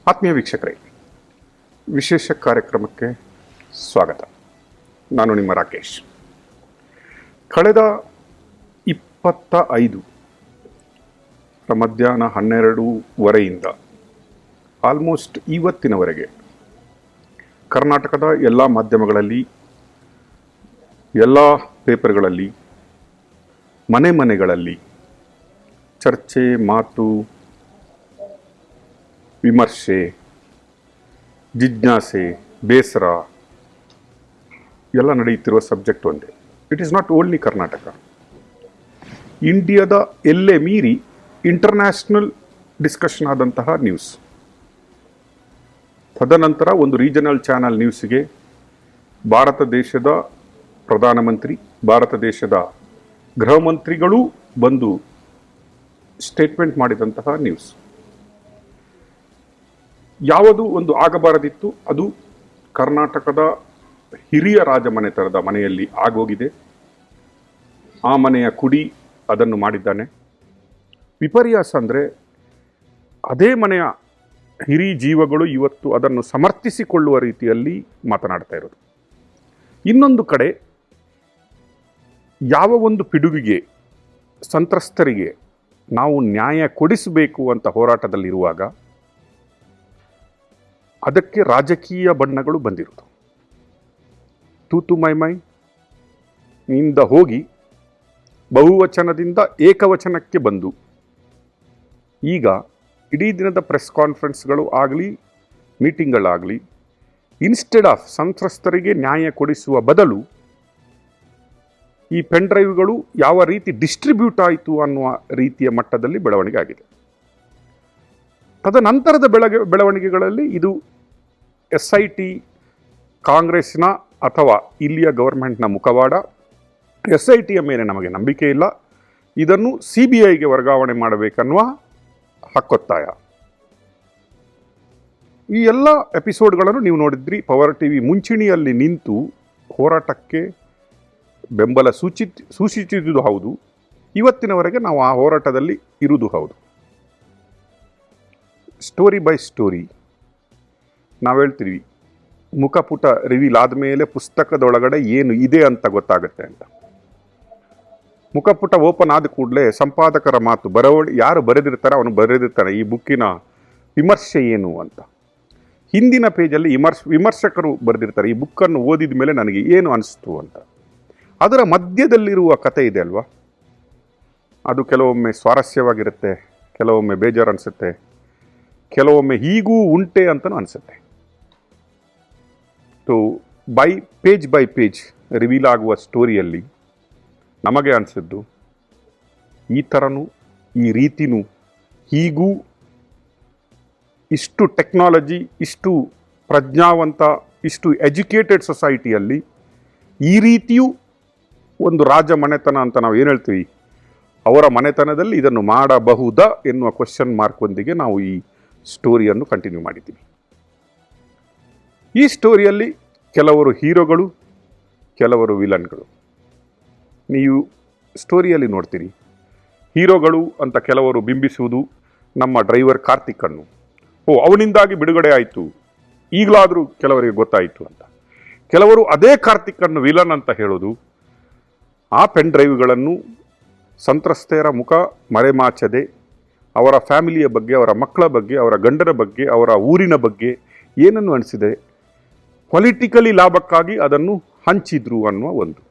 ಆತ್ಮೀಯ ವೀಕ್ಷಕರೇ, ವಿಶೇಷ ಕಾರ್ಯಕ್ರಮಕ್ಕೆ ಸ್ವಾಗತ. ನಾನು ನಿಮ್ಮ ರಾಕೇಶ್. ಕಳೆದ 25 ಮಧ್ಯಾಹ್ನ 12:15 ಆಲ್ಮೋಸ್ಟ್ ಇವತ್ತಿನವರೆಗೆ ಕರ್ನಾಟಕದ ಎಲ್ಲ ಮಾಧ್ಯಮಗಳಲ್ಲಿ, ಎಲ್ಲ ಪೇಪರ್ಗಳಲ್ಲಿ, ಮನೆಗಳಲ್ಲಿ ಚರ್ಚೆ, ಮಾತು, ವಿಮರ್ಶೆ, ಜಿಜ್ಞಾಸೆ, ಬೇಸರ ಎಲ್ಲ ನಡೆಯುತ್ತಿರುವ ಸಬ್ಜೆಕ್ಟ್ ಒಂದೇ. It is not only Karnataka. ಇಂಡಿಯಾದ ಎಲ್ಲೇ ಮೀರಿ ಇಂಟರ್ನ್ಯಾಷನಲ್ ಡಿಸ್ಕಷನ್ ಆದಂತಹ ನ್ಯೂಸ್. ತದನಂತರ ಒಂದು ರೀಜನಲ್ ಚಾನಲ್ ನ್ಯೂಸ್ಗೆ ಭಾರತ ದೇಶದ ಪ್ರಧಾನಮಂತ್ರಿ, ಭಾರತ ದೇಶದ ಗೃಹ ಮಂತ್ರಿಗಳೂ ಬಂದು ಸ್ಟೇಟ್ಮೆಂಟ್ ಮಾಡಿದಂತಹ ನ್ಯೂಸ್. ಯಾವುದು ಒಂದು ಆಗಬಾರದಿತ್ತು ಅದು ಕರ್ನಾಟಕದ ಹಿರಿಯ ರಾಜಮನೆತನದ ಮನೆಯಲ್ಲಿ ಆಗೋಗಿದೆ. ಆ ಮನೆಯ ಕುಡಿ ಅದನ್ನು ಮಾಡಿದ್ದಾನೆ. ವಿಪರ್ಯಾಸ ಅಂದರೆ ಅದೇ ಮನೆಯ ಹಿರಿಯ ಜೀವಗಳು ಇವತ್ತು ಅದನ್ನು ಸಮರ್ಥಿಸಿಕೊಳ್ಳುವ ರೀತಿಯಲ್ಲಿ ಮಾತನಾಡ್ತಾ ಇರೋದು. ಇನ್ನೊಂದು ಕಡೆ ಯಾವ ಒಂದು ಪಿಡುಗಿಗೆ, ಸಂತ್ರಸ್ತರಿಗೆ ನಾವು ನ್ಯಾಯ ಕೊಡಿಸಬೇಕು ಅಂತ ಹೋರಾಟದಲ್ಲಿರುವಾಗ ಅದಕ್ಕೆ ರಾಜಕೀಯ ಬಣ್ಣಗಳು ಬಂದಿರೋದು. ತೂತು ಮೈ ಇಂದ ಹೋಗಿ ಬಹುವಚನದಿಂದ ಏಕವಚನಕ್ಕೆ ಬಂದು ಈಗ ಇಡೀ ದಿನದ ಪ್ರೆಸ್ ಕಾನ್ಫರೆನ್ಸ್ಗಳು ಆಗಲಿ, ಮೀಟಿಂಗ್ಗಳಾಗಲಿ, ಇನ್ಸ್ಟೆಡ್ ಆಫ್ ಸಂತ್ರಸ್ತರಿಗೆ ನ್ಯಾಯ ಕೊಡಿಸುವ ಬದಲು ಈ ಪೆನ್ ಡ್ರೈವ್ಗಳು ಯಾವ ರೀತಿ ಡಿಸ್ಟ್ರಿಬ್ಯೂಟ್ ಆಯಿತು ಅನ್ನುವ ರೀತಿಯ ಮಟ್ಟದಲ್ಲಿ ಬೆಳವಣಿಗೆ ಆಗಿದೆ. ತದನಂತರದ ಬೆಳವಣಿಗೆಗಳಲ್ಲಿ ಇದು SIT ಕಾಂಗ್ರೆಸ್ನ ಅಥವಾ ಇಲ್ಲಿಯ ಗವರ್ಮೆಂಟ್ನ ಮುಖವಾಡ. SITಯ ಮೇಲೆ ನಮಗೆ ನಂಬಿಕೆ ಇಲ್ಲ, ಇದನ್ನು CBIಗೆ ವರ್ಗಾವಣೆ ಮಾಡಬೇಕನ್ನುವ ಹಕ್ಕೊತ್ತಾಯ. ಈ ಎಲ್ಲ ಎಪಿಸೋಡ್ಗಳನ್ನು ನೀವು ನೋಡಿದ್ರಿ. ಪವರ್ TV ಮುಂಚೂಣಿಯಲ್ಲಿ ನಿಂತು ಹೋರಾಟಕ್ಕೆ ಬೆಂಬಲ ಸೂಚಿಸಿದುದು ಹೌದು. ಇವತ್ತಿನವರೆಗೆ ನಾವು ಆ ಹೋರಾಟದಲ್ಲಿ ಇರುವುದು ಹೌದು. ಸ್ಟೋರಿ ಬೈ ಸ್ಟೋರಿ ನಾವು ಹೇಳ್ತೀವಿ, ಮುಖಪುಟ ರಿವೀಲ್ ಆದಮೇಲೆ ಪುಸ್ತಕದೊಳಗಡೆ ಏನು ಇದೆ ಅಂತ ಗೊತ್ತಾಗುತ್ತೆ ಅಂತ. ಮುಖಪುಟ ಓಪನ್ ಆದ ಕೂಡಲೇ ಸಂಪಾದಕರ ಮಾತು, ಯಾರು ಬರೆದಿರ್ತಾರೆ ಅವನು ಬರೆದಿರ್ತಾನೆ ಈ ಬುಕ್ಕಿನ ವಿಮರ್ಶೆ ಏನು ಅಂತ. ಹಿಂದಿನ ಪೇಜಲ್ಲಿ ವಿಮರ್ಶಕರು ಬರೆದಿರ್ತಾರೆ ಈ ಬುಕ್ಕನ್ನು ಓದಿದ ಮೇಲೆ ನನಗೆ ಏನು ಅನಿಸ್ತು ಅಂತ. ಅದರ ಮಧ್ಯದಲ್ಲಿರುವ ಕತೆ ಇದೆ ಅಲ್ವಾ, ಅದು ಕೆಲವೊಮ್ಮೆ ಸ್ವಾರಸ್ಯವಾಗಿರುತ್ತೆ, ಕೆಲವೊಮ್ಮೆ ಬೇಜಾರು ಅನಿಸುತ್ತೆ, ಕೆಲವೊಮ್ಮೆ ಹೀಗೂ ಉಂಟೆ ಅಂತಲೂ ಅನಿಸುತ್ತೆ. ಸೊ ಬೈ ಪೇಜ್ ರಿವೀಲ್ ಆಗುವ ಸ್ಟೋರಿಯಲ್ಲಿ ನಮಗೆ ಅನಿಸಿದ್ದು ಈ ಥರನೂ, ಈ ರೀತಿನೂ, ಹೀಗೂ ಇಷ್ಟು ಟೆಕ್ನಾಲಜಿ, ಇಷ್ಟು ಪ್ರಜ್ಞಾವಂತ, ಇಷ್ಟು ಎಜುಕೇಟೆಡ್ ಸೊಸೈಟಿಯಲ್ಲಿ ಈ ರೀತಿಯೂ ಒಂದು ರಾಜ ಮನೆತನ ಅಂತ ನಾವು ಏನು ಹೇಳ್ತೀವಿ, ಅವರ ಮನೆತನದಲ್ಲಿ ಇದನ್ನು ಮಾಡಬಹುದಾ ಎನ್ನುವ ಕ್ವೆಶ್ಚನ್ ಮಾರ್ಕ್ನೊಂದಿಗೆ ನಾವು ಈ ಸ್ಟೋರಿಯನ್ನು ಕಂಟಿನ್ಯೂ ಮಾಡಿದ್ದೀವಿ. ಈ ಸ್ಟೋರಿಯಲ್ಲಿ ಕೆಲವರು ಹೀರೋಗಳು, ಕೆಲವರು ವಿಲನ್ಗಳು. ನೀವು ಸ್ಟೋರಿಯಲ್ಲಿ ನೋಡ್ತೀರಿ, ಹೀರೋಗಳು ಅಂತ ಕೆಲವರು ಬಿಂಬಿಸುವುದು ನಮ್ಮ ಡ್ರೈವರ್ ಕಾರ್ತಿಕನ್ನು. ಅವನಿಂದಾಗಿ ಬಿಡುಗಡೆ ಆಯಿತು, ಈಗಲಾದರೂ ಕೆಲವರಿಗೆ ಗೊತ್ತಾಯಿತು ಅಂತ. ಕೆಲವರು ಅದೇ ಕಾರ್ತಿಕನ್ನು ವಿಲನ್ ಅಂತ ಹೇಳೋದು. ಆ ಪೆನ್ ಡ್ರೈವ್ಗಳನ್ನು ಸಂತ್ರಸ್ತೆಯರ ಮುಖ ಮರೆಮಾಚದೆ ಅವರ ಫ್ಯಾಮಿಲಿಯ ಬಗ್ಗೆ, ಅವರ ಮಕ್ಕಳ ಬಗ್ಗೆ, ಅವರ ಗಂಡನ ಬಗ್ಗೆ, ಅವರ ಊರಿನ ಬಗ್ಗೆ ಏನನ್ನು ಅನಿಸಿದೆ, ಪೊಲಿಟಿಕಲಿ ಲಾಭಕ್ಕಾಗಿ ಅದನ್ನು ಹಂಚಿದ್ರು ಅನ್ನುವ ಒಂದು.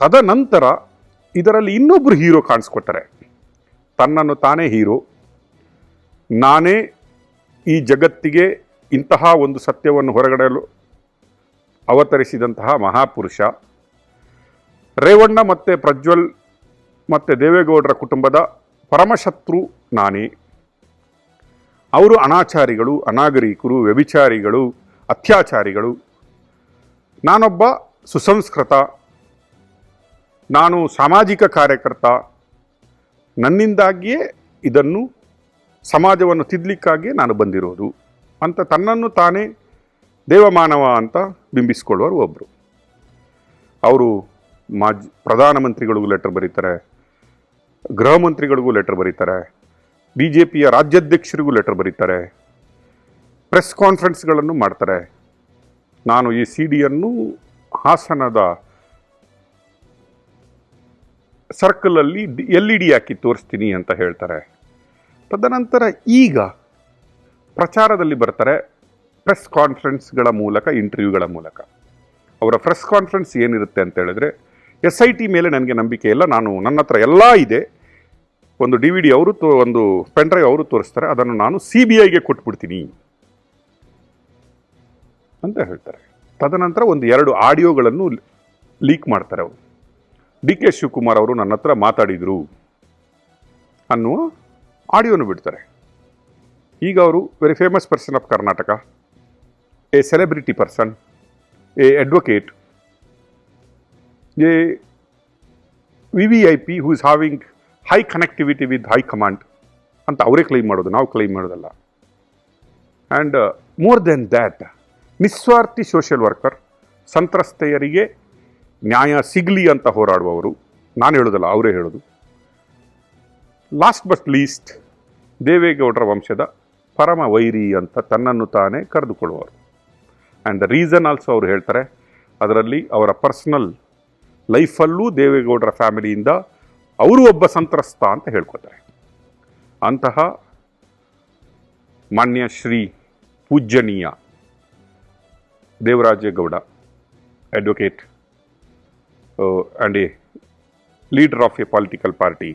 ತದನಂತರ ಇದರಲ್ಲಿ ಇನ್ನೊಬ್ಬರು ಹೀರೋ ಕಾಣಿಸ್ಕೊತಾರೆ. ತನ್ನನ್ನು ತಾನೇ ಹೀರೋ, ನಾನೇ ಈ ಜಗತ್ತಿಗೆ ಇಂತಹ ಒಂದು ಸತ್ಯವನ್ನು ಹೊರಗಡೆಯಲು ಅವತರಿಸಿದಂತಹ ಮಹಾಪುರುಷ. ರೇವಣ್ಣ ಮತ್ತು ಪ್ರಜ್ವಲ್ ಮತ್ತು ದೇವೇಗೌಡರ ಕುಟುಂಬದ ಪರಮಶತ್ರು ನಾನೇ. ಅವರು ಅನಾಚಾರಿಗಳು, ಅನಾಗರಿಕರು, ವ್ಯಭಿಚಾರಿಗಳು, ಅತ್ಯಾಚಾರಿಗಳು. ನಾನೊಬ್ಬ ಸುಸಂಸ್ಕೃತ, ನಾನು ಸಾಮಾಜಿಕ ಕಾರ್ಯಕರ್ತ, ನನ್ನಿಂದಾಗಿಯೇ ಇದನ್ನು ಸಮಾಜವನ್ನು ತಿದ್ದಲಿಕ್ಕಾಗಿಯೇ ನಾನು ಬಂದಿರೋದು ಅಂತ ತನ್ನನ್ನು ತಾನೇ ದೇವಮಾನವ ಅಂತ ಬಿಂಬಿಸ್ಕೊಳ್ಳೋರು ಒಬ್ಬರು. ಅವರು ಪ್ರಧಾನಮಂತ್ರಿಗಳಿಗೂ ಲೆಟರ್ ಬರೀತಾರೆ, ಗೃಹ ಮಂತ್ರಿಗಳಿಗೂ ಲೆಟರ್ ಬರೀತಾರೆ, BJPಯ ರಾಜ್ಯಾಧ್ಯಕ್ಷರಿಗೂ ಲೆಟರ್ ಬರೀತಾರೆ, ಪ್ರೆಸ್ ಕಾನ್ಫರೆನ್ಸ್ಗಳನ್ನು ಮಾಡ್ತಾರೆ. ನಾನು ಈ ಸಿಡಿಯನ್ನು ಹಾಸನದ ಸರ್ಕಲಲ್ಲಿ LED ಹಾಕಿ ತೋರಿಸ್ತೀನಿ ಅಂತ ಹೇಳ್ತಾರೆ. ತದನಂತರ ಈಗ ಪ್ರಚಾರದಲ್ಲಿ ಬರ್ತಾರೆ ಪ್ರೆಸ್ ಕಾನ್ಫರೆನ್ಸ್ಗಳ ಮೂಲಕ, ಇಂಟರ್ವ್ಯೂಗಳ ಮೂಲಕ. ಅವರ ಪ್ರೆಸ್ ಕಾನ್ಫರೆನ್ಸ್ ಏನಿರುತ್ತೆ ಅಂತ ಹೇಳಿದ್ರೆ, SIT ಮೇಲೆ ನನಗೆ ನಂಬಿಕೆ ಇಲ್ಲ, ನನ್ನ ಹತ್ರ ಎಲ್ಲ ಇದೆ, ಒಂದು DVD ಅವರು ಒಂದು ಪೆನ್ಡ್ರೈವ್ ಅವರು ತೋರಿಸ್ತಾರೆ, ಅದನ್ನು ನಾನು CBIಗೆ ಕೊಟ್ಬಿಡ್ತೀನಿ ಅಂತ ಹೇಳ್ತಾರೆ. ತದನಂತರ 2 ಆಡಿಯೋಗಳನ್ನು ಲೀಕ್ ಮಾಡ್ತಾರೆ ಅವರು. DK ಶಿವಕುಮಾರ್ ಅವರು ನನ್ನ ಹತ್ರ ಮಾತಾಡಿದರು ಅನ್ನುವ ಆಡಿಯೋನು ಬಿಡ್ತಾರೆ. ಈಗ ಅವರು very famous person of Karnataka, a celebrity person, a advocate, a VVIP who is having high connectivity with high command ಅಂತ ಅವರೇ ಕ್ಲೈಮ್ ಮಾಡೋದು, ನಾವು ಕ್ಲೈಮ್ ಮಾಡೋದಲ್ಲ. ಆ್ಯಂಡ್ ಮೋರ್ ದೆನ್ ದ್ಯಾಟ್, ನಿಸ್ವಾರ್ಥಿ ಸೋಷಿಯಲ್ ವರ್ಕರ್, ಸಂತ್ರಸ್ತೆಯರಿಗೆ ನ್ಯಾಯ ಸಿಗಲಿ ಅಂತ ಹೋರಾಡುವವರು. ನಾನು ಹೇಳೋದಲ್ಲ, ಅವರೇ ಹೇಳೋದು. ಲಾಸ್ಟ್ ಬಟ್ ಲೀಸ್ಟ್, ದೇವೇಗೌಡರ ವಂಶದ ಪರಮ ವೈರಿ ಅಂತ ತನ್ನನ್ನು ತಾನೇ ಕರೆದುಕೊಳ್ಳುವರು. ಆ್ಯಂಡ್ ದ ರೀಸನ್ ಆಲ್ಸೋ ಅವರು ಹೇಳ್ತಾರೆ, ಅದರಲ್ಲಿ ಅವರ ಪರ್ಸನಲ್ ಲೈಫಲ್ಲೂ ದೇವೇಗೌಡರ ಫ್ಯಾಮಿಲಿಯಿಂದ ಅವರು ಒಬ್ಬ ಸಂತ್ರಸ್ತ ಅಂತ ಹೇಳ್ಕೊತಾರೆ. ಅಂತಹ ಮಾನ್ಯ ಶ್ರೀ ಪೂಜ್ಯನೀಯ Devarajegowda, advocate and a leader of a political party,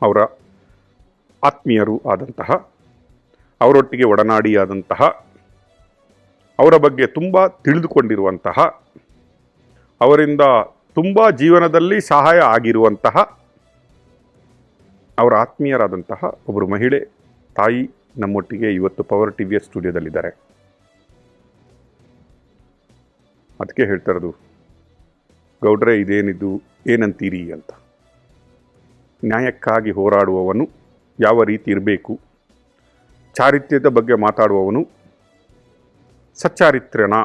ಅವರ ಆತ್ಮೀಯರು ಆದಂತಹ, ಅವರೊಟ್ಟಿಗೆ ಒಡನಾಡಿಯಾದಂತಹ, ಅವರ ಬಗ್ಗೆ ತುಂಬ ತಿಳಿದುಕೊಂಡಿರುವಂತಹ, ಅವರಿಂದ ತುಂಬ ಜೀವನದಲ್ಲಿ ಸಹಾಯ ಆಗಿರುವಂತಹ, ಅವರ ಆತ್ಮೀಯರಾದಂತಹ ಒಬ್ಬರು ಮಹಿಳೆ ತಾಯಿ ನಮ್ಮೊಟ್ಟಿಗೆ ಇವತ್ತು ಪವರ್ TVS ಸ್ಟುಡಿಯೋದಲ್ಲಿದ್ದಾರೆ. ಅದಕ್ಕೆ ಹೇಳ್ತಾ ಇರೋದು, ಗೌಡ್ರೆ ಇದೇನಿದು ಏನಂತೀರಿ ಅಂತ. ನ್ಯಾಯಕ್ಕಾಗಿ ಹೋರಾಡುವವನು ಯಾವ ರೀತಿ ಇರಬೇಕು, ಚಾರಿತ್ರ್ಯದ ಬಗ್ಗೆ ಮಾತಾಡುವವನು, ಸಚ್ಚಾರಿತ್ರ್ಯನ,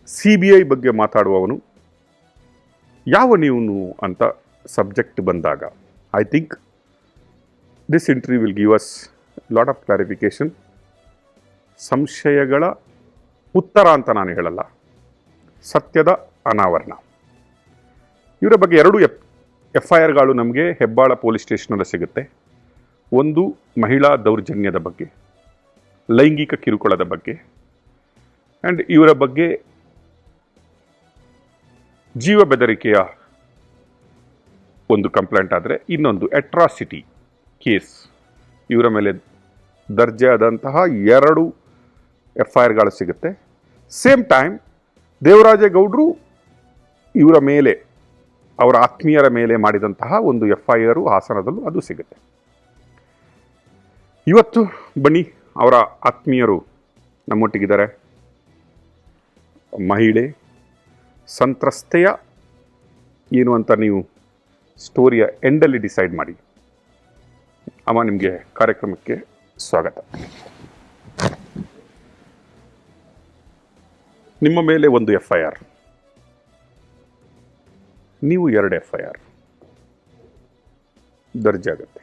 CBI ಬಗ್ಗೆ ಮಾತಾಡುವವನು ಯಾವ ನೀವನು ಅಂತ ಸಬ್ಜೆಕ್ಟ್ ಬಂದಾಗ, I think this interview will give us lot of clarification. ಸಂಶಯಗಳ ಉತ್ತರ ಅಂತ ನಾನು ಹೇಳಲ್ಲ, ಸತ್ಯದ ಅನಾವರಣ. ಇವರ ಬಗ್ಗೆ 2 FIRಗಳು ನಮಗೆ ಹೆಬ್ಬಾಳ ಪೊಲೀಸ್ ಸ್ಟೇಷನಲ್ಲಿ ಸಿಗುತ್ತೆ. ಒಂದು ಮಹಿಳಾ ದೌರ್ಜನ್ಯದ ಬಗ್ಗೆ, ಲೈಂಗಿಕ ಕಿರುಕುಳದ ಬಗ್ಗೆ, ಆ್ಯಂಡ್ ಇವರ ಬಗ್ಗೆ ಜೀವ ಬೆದರಿಕೆಯ ಒಂದು ಕಂಪ್ಲೇಂಟ್ ಆದರೆ, ಇನ್ನೊಂದು ಅಟ್ರಾಸಿಟಿ ಕೇಸ್ ಇವರ ಮೇಲೆ ದರ್ಜೆ ಆದಂತಹ 2 FIRಗಳು ಸಿಗುತ್ತೆ. ಸೇಮ್ ಟೈಮ್ ದೇವರಾಜೇಗೌಡರು ಇವರ ಮೇಲೆ, ಅವರ ಆತ್ಮೀಯರ ಮೇಲೆ ಮಾಡಿದಂತಹ ಒಂದು FIR ಹಾಸನದಲ್ಲೂ ಅದು ಸಿಗುತ್ತೆ. ಇವತ್ತು ಬನ್ನಿ, ಅವರ ಆತ್ಮೀಯರು ನಮ್ಮೊಟ್ಟಿಗಿದ್ದಾರೆ. ಮಹಿಳೆ ಸಂತ್ರಸ್ತೆಯ ಏನು ಅಂತ ನೀವು ಸ್ಟೋರಿಯ ಎಂಡಲ್ಲಿ ಡಿಸೈಡ್ ಮಾಡಿ. ಅಮ್ಮ, ನಿಮಗೆ ಕಾರ್ಯಕ್ರಮಕ್ಕೆ ಸ್ವಾಗತ. ನಿಮ್ಮ ಮೇಲೆ ಒಂದು FIR, ನೀವು 2 FIR ದರ್ಜೆ ಆಗುತ್ತೆ.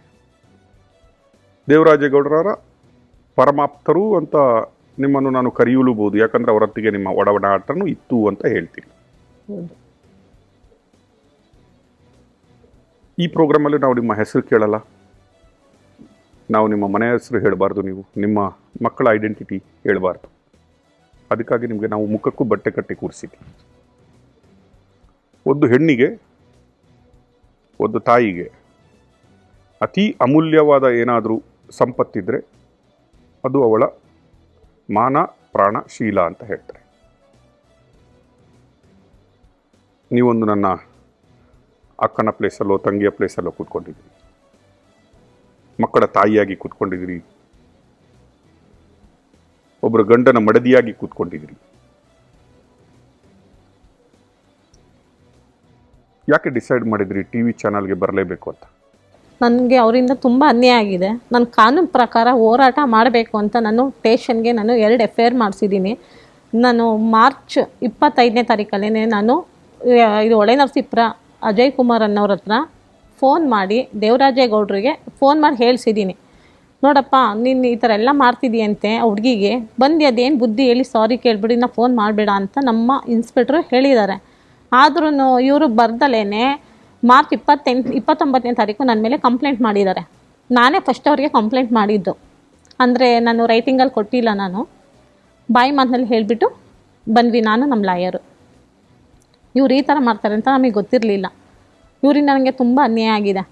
ದೇವರಾಜೇಗೌಡರ ಪರಮಾಪ್ತರು ಅಂತ ನಿಮ್ಮನ್ನು ನಾನು ಕರೆಯಲೂಬಹುದು, ಯಾಕಂದರೆ ಅವರೊತ್ತಿಗೆ ನಿಮ್ಮ ಒಡನಾಟನೂ ಇತ್ತು ಅಂತ ಹೇಳ್ತೀನಿ. ಈ ಪ್ರೋಗ್ರಾಮಲ್ಲಿ ನಾವು ನಿಮ್ಮ ಹೆಸರು ಕೇಳಲ್ಲ, ನಾವು ನಿಮ್ಮ ಮನೆ ಹೆಸರು ಹೇಳಬಾರ್ದು, ನೀವು ನಿಮ್ಮ ಮಕ್ಕಳ ಐಡೆಂಟಿಟಿ ಹೇಳಬಾರ್ದು. ಅದಕ್ಕಾಗಿ ನಿಮಗೆ ನಾವು ಮುಖಕ್ಕೂ ಬಟ್ಟೆ ಕಟ್ಟಿ ಕೂರಿಸಿದ್ವಿ. ಒಂದು ಹೆಣ್ಣಿಗೆ, ಒಂದು ತಾಯಿಗೆ ಅತಿ ಅಮೂಲ್ಯವಾದ ಏನಾದರೂ ಸಂಪತ್ತಿದ್ದರೆ ಅದು ಅವಳ ಮಾನ, ಪ್ರಾಣ, ಶೀಲ ಅಂತ ಹೇಳ್ತಾರೆ. ನೀವೊಂದು ನನ್ನ ಅಕ್ಕನ ಪ್ಲೇಸಲ್ಲೋ ತಂಗಿಯ ಪ್ಲೇಸಲ್ಲೋ ಕೂತ್ಕೊಂಡಿದ್ದೀರಿ, ಮಕ್ಕಳ ತಾಯಿಯಾಗಿ ಕೂತ್ಕೊಂಡಿದ್ದೀರಿ, ಒಬ್ಬರು ಗಂಡನ ಮಡದಿಯಾಗಿ ಕೂತ್ಕೊಂಡಿದ್ದೀರಿ. ಯಾಕೆ ಡಿಸೈಡ್ ಮಾಡಿದ್ರಿ TV ಚಾನಲ್ಗೆ ಬರಲೇಬೇಕು ಅಂತ? ನನಗೆ ಅವರಿಂದ ತುಂಬ ಅನ್ಯಾಯ ಆಗಿದೆ. ನಾನು ಕಾನೂನು ಪ್ರಕಾರ ಹೋರಾಟ ಮಾಡಬೇಕು ಅಂತ ನಾನು ಸ್ಟೇಷನ್ಗೆ 2 FIR ಮಾಡಿಸಿದ್ದೀನಿ. ನಾನು ಮಾರ್ಚ್ 25ನೇ ತಾರೀಕಲ್ಲೇ ನಾನು ಇದು ಹೊಳೆನರಸೀಪುರ ಅಜಯ್ ಕುಮಾರ್ ಅನ್ನೋರ ಹತ್ರ ಫೋನ್ ಮಾಡಿ ದೇವರಾಜೇಗೌಡರಿಗೆ ಫೋನ್ ಮಾಡಿ ಹೇಳಿಸಿದ್ದೀನಿ. ನೋಡಪ್ಪ ನೀನು ಈ ಥರ ಎಲ್ಲ ಮಾಡ್ತಿದ್ದೀಯಂತೆ ಆ ಹುಡುಗಿಗೆ ಬಂದು ಅದೇನು ಬುದ್ಧಿ ಹೇಳಿ ಸಾರಿ ಕೇಳ್ಬಿಡಿ ನಾ ಫೋನ್ ಮಾಡಬೇಡ ಅಂತ ನಮ್ಮ ಇನ್ಸ್ಪೆಕ್ಟ್ರು ಹೇಳಿದ್ದಾರೆ. ಆದ್ರೂ ಇವರು ಬರ್ದಲೇ ಮಾರ್ಚ್ 29ನೇ ತಾರೀಕು ನನ್ನ ಮೇಲೆ ಕಂಪ್ಲೇಂಟ್ ಮಾಡಿದ್ದಾರೆ. ನಾನೇ ಫಸ್ಟ್ ಅವ್ರಿಗೆ ಕಂಪ್ಲೇಂಟ್ ಮಾಡಿದ್ದು. ಅಂದರೆ ನಾನು ರೈಟಿಂಗಲ್ಲಿ ಕೊಟ್ಟಿಲ್ಲ, ನಾನು ಬಾಯಿ ಮಾತಿನಲ್ಲಿ ಹೇಳಿಬಿಟ್ಟು ಬಂದ್ವಿ ನಾನು ನಮ್ಮ ಲಾಯರು. ಇವ್ರು ಈ ಥರ ಮಾಡ್ತಾರೆ ಅಂತ ನಮಗೆ ಗೊತ್ತಿರಲಿಲ್ಲ. ಇವರಿಂದ ನನಗೆ ತುಂಬ ಅನ್ಯಾಯ ಆಗಿದೆ.